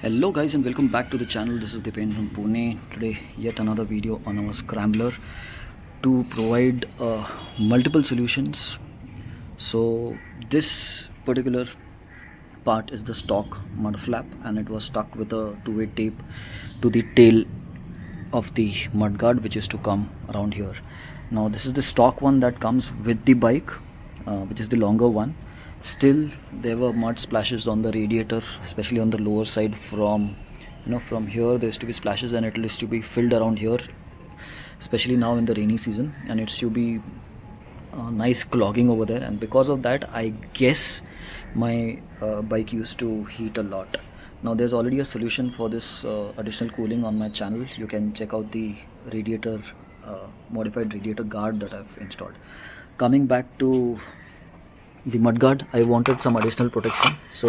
Hello guys and welcome back to the channel. This is Dipen from Pune. Today yet another video on our Scrambler to provide multiple solutions. So this particular part is the stock mud flap and it was stuck with a two-way tape to the tail of the mudguard which is to come around here. Now this is the stock one that comes with the bike, which is the longer one. Still there were mud splashes on the radiator, especially on the lower side. From here there used to be splashes and it used to be filled around here, especially now in the rainy season, and it used to be nice clogging over there, and because of that I guess my bike used to heat a lot. Now there's already a solution for this additional cooling on my channel. You can check out the radiator modified radiator guard that I've installed. Coming back to the mudguard, I wanted some additional protection, so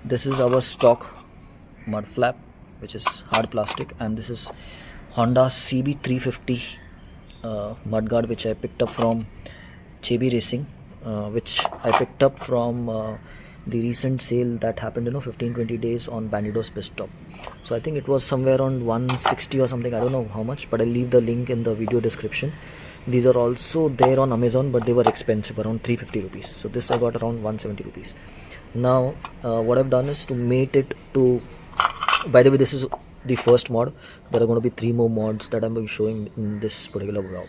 this is our stock mud flap, which is hard plastic, and this is Honda CB350 mudguard, which I picked up from Chebi Racing, which I picked up from the recent sale that happened 15-20 days on Bandido's pit stop. So I think it was somewhere around 160 or something, I don't know how much, but I'll leave the link in the video description. These are also there on Amazon, but they were expensive, around 350 rupees. So this I got around 170 rupees. Now what I've done is to mate it to, by the way, this is the first mod. There are going to be 3 more mods that I'm going to be showing in this particular vlog.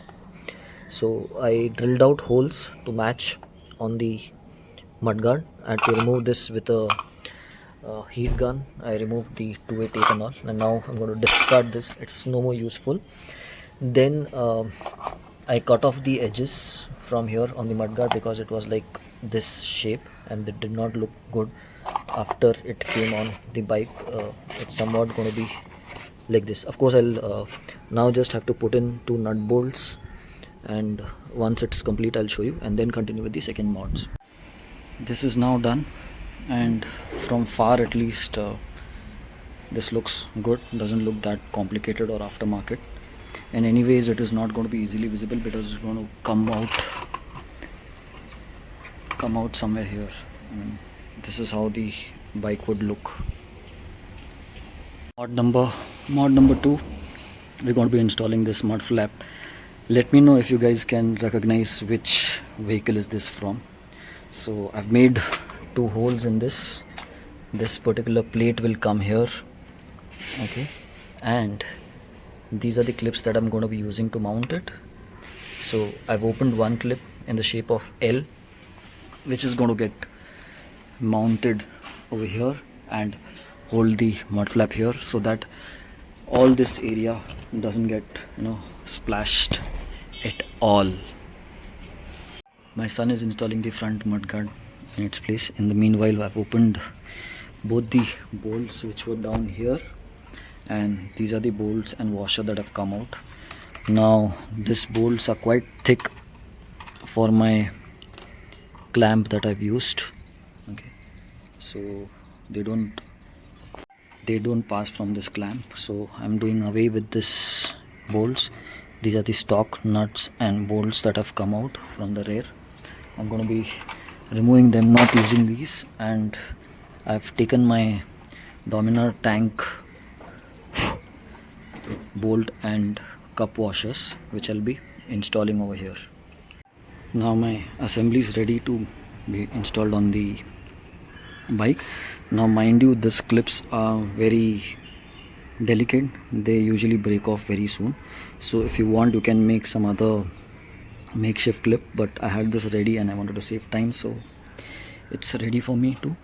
So I drilled out holes to match on the mudguard, and to remove this with a heat gun I removed the two-way tape and all, and now I'm going to discard this. It's no more useful. Then I cut off the edges from here on the mudguard because it was like this shape and it did not look good after it came on the bike. It's somewhat going to be like this. Of course I'll now just have to put in 2 nut bolts, and once it's complete I'll show you and then continue with the second mods. This is now done, and from far at least this looks good. Doesn't look that complicated or aftermarket, and anyways it is not going to be easily visible because it's going to come out somewhere here. This is how the bike would look. Mod number 2, we're going to be installing this mud flap. Let me know if you guys can recognize which vehicle is this from. So I've made 2 holes in this. This particular plate will come here, okay, and these are the clips that I'm going to be using to mount it. So I've opened one clip in the shape of L, which is going to get mounted over here and hold the mud flap here, so that all this area doesn't get splashed at all. My son is installing the front mudguard in its place. In the meanwhile, I've opened both the bolts which were down here, and these are the bolts and washer that have come out. Now these bolts are quite thick for my clamp that I've used, okay, so they don't pass from this clamp, so I'm doing away with this bolts. These are the stock nuts and bolts that have come out from the rear. I'm going to be removing them, not using these, and I've taken my Dominar tank bolt and cup washers, which I'll be installing over here. Now my assembly is ready to be installed on the bike. Now mind you, these clips are very delicate. They usually break off very soon, so if you want you can make some other makeshift clip, but I had this ready and I wanted to save time, so it's ready for me to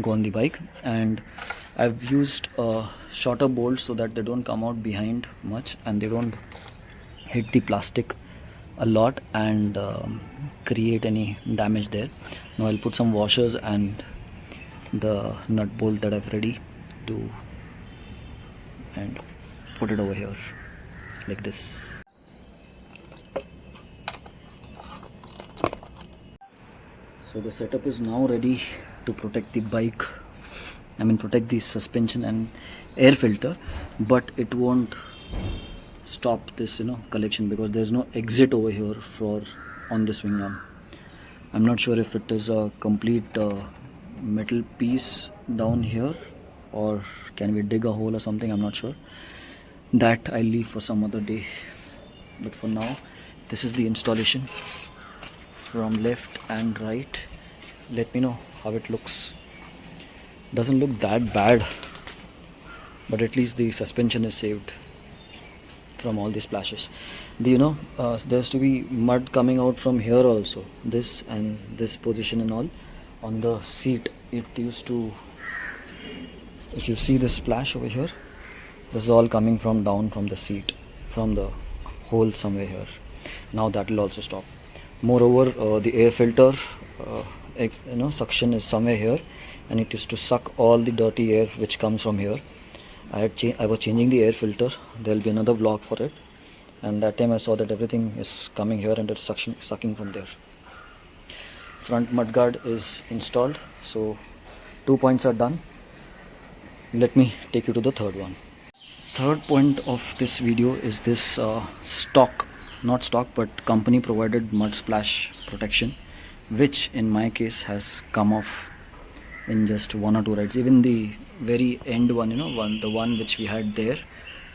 go on the bike. And I've used shorter bolts so that they don't come out behind much and they don't hit the plastic a lot and create any damage there. Now I'll put some washers and the nut bolt that I've ready to and put it over here like this. So the setup is now ready to protect the bike, protect the suspension and air filter, but it won't stop this collection because there's no exit over here on this wing arm. I'm not sure if it is a complete metal piece down here, or can we dig a hole or something? I'm not sure. That I'll leave for some other day. But for now, this is the installation from left and right. Let me know how it looks. Doesn't look that bad, but at least the suspension is saved from all these splashes. There's to be mud coming out from here also, this and this position and all. On the seat, it used to, if you see this splash over here, this is all coming from down from the seat, from the hole somewhere here. Now that will also stop. Moreover, the air filter suction is somewhere here, and it used to suck all the dirty air which comes from here. I was changing the air filter. There will be another vlog for it, and that time I saw that everything is coming here and it's sucking from there. Front mudguard is installed, so 2 points are done. Let me take you to the third one. Third point of this video is this not stock but company provided mud splash protection, which in my case has come off in just 1 or 2 rides. Even the very end one, the one which we had there,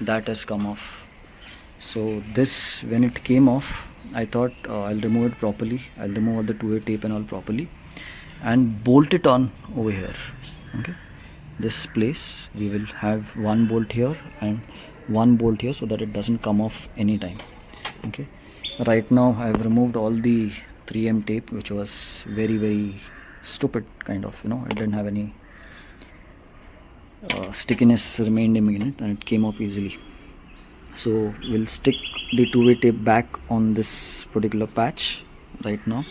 that has come off. So this, when it came off, I thought I'll remove it properly. I'll remove all the 2-way tape and all properly and bolt it on over here. Okay, this place we will have 1 bolt here and 1 bolt here, so that it doesn't come off anytime. Okay, right now I've removed all the 3M tape, which was very, very stupid kind of, it didn't have any stickiness remained in it, and it came off easily. So we'll stick the 2-way tape back on this particular patch right now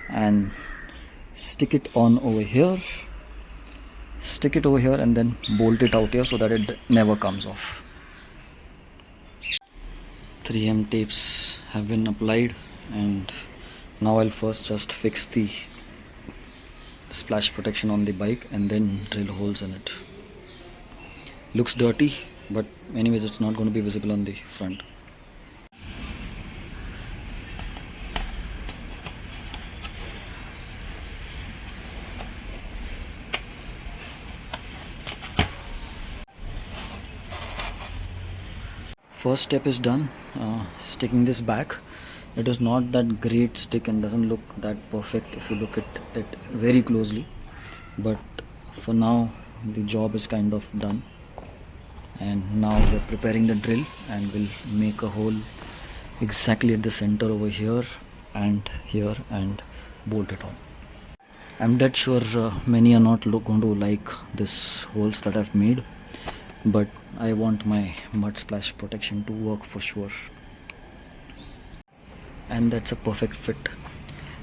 and stick it on over here, and then bolt it out here so that it never comes off. 3M tapes have been applied, and now I'll first just fix the splash protection on the bike and then drill holes in it. Looks dirty, but anyways, it's not going to be visible on the front. First step is done, sticking this back. It is not that great stick and doesn't look that perfect if you look at it very closely, but for now the job is kind of done. And now we're preparing the drill, and we'll make a hole exactly at the center over here and bolt it on. I'm dead sure many are not going to like this holes that I've made, but I want my mud splash protection to work for sure. And that's a perfect fit.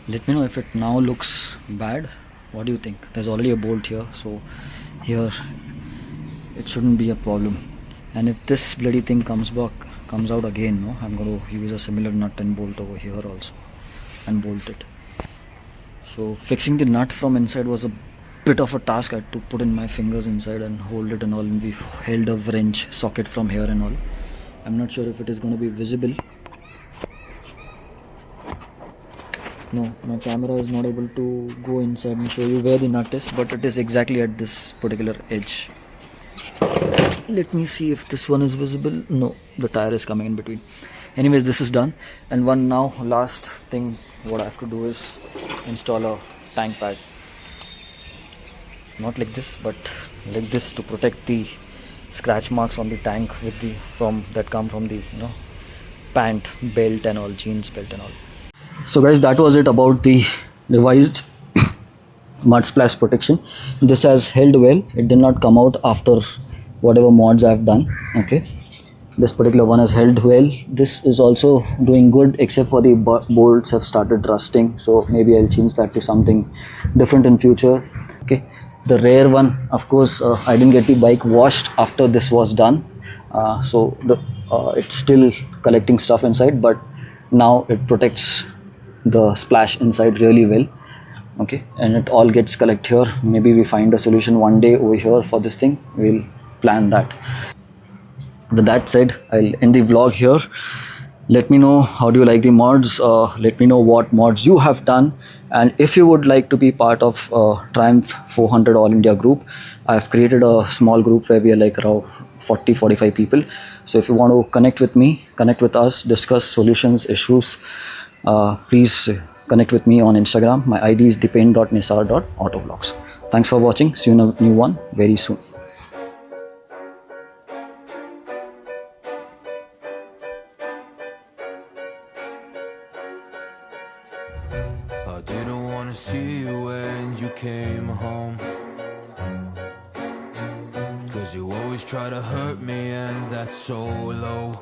Let me know if it now looks bad. What do you think? There's already a bolt here, so here it shouldn't be a problem. And if this bloody thing comes out again, I'm going to use a similar nut and bolt over here also and bolt it. So fixing the nut from inside was a bit of a task. I had to put in my fingers inside and hold it and all, and we held a wrench socket from here and all. I'm not sure if it is going to be visible. No, my camera is not able to go inside and show you where the nut is, but it is exactly at this particular edge. Let me see if this one is visible. No, the tire is coming in between. Anyways, this is done, and last thing what I have to do is install a tank pad. Not like this, but like this, to protect the scratch marks on the tank that come from the pant belt and all, jeans belt and all. So guys, that was it about the revised mud splash protection. This has held well. It did not come out after whatever mods I've done. Okay, this particular one has held well. This is also doing good, except for the bolts have started rusting, so maybe I'll change that to something different in future. Okay, the rear one, of course, I didn't get the bike washed after this was done, so it's still collecting stuff inside, but now it protects the splash inside really well. Okay, and it all gets collected here. Maybe we find a solution one day over here for this thing. We'll plan that. With that said, I'll end the vlog here. Let me know how do you like the mods. Let me know what mods you have done, And if you would like to be part of Triumph 400 All India group, I've created a small group where we are like around 40-45 people. So if you want to connect with me, connect with us, discuss solutions, issues, please connect with me on Instagram. My ID is dipen.nisar.autovlogs. Thanks for watching. See you in a new one very soon. I didn't wanna see you when you came home, 'cause you always try to hurt me, and that's so low.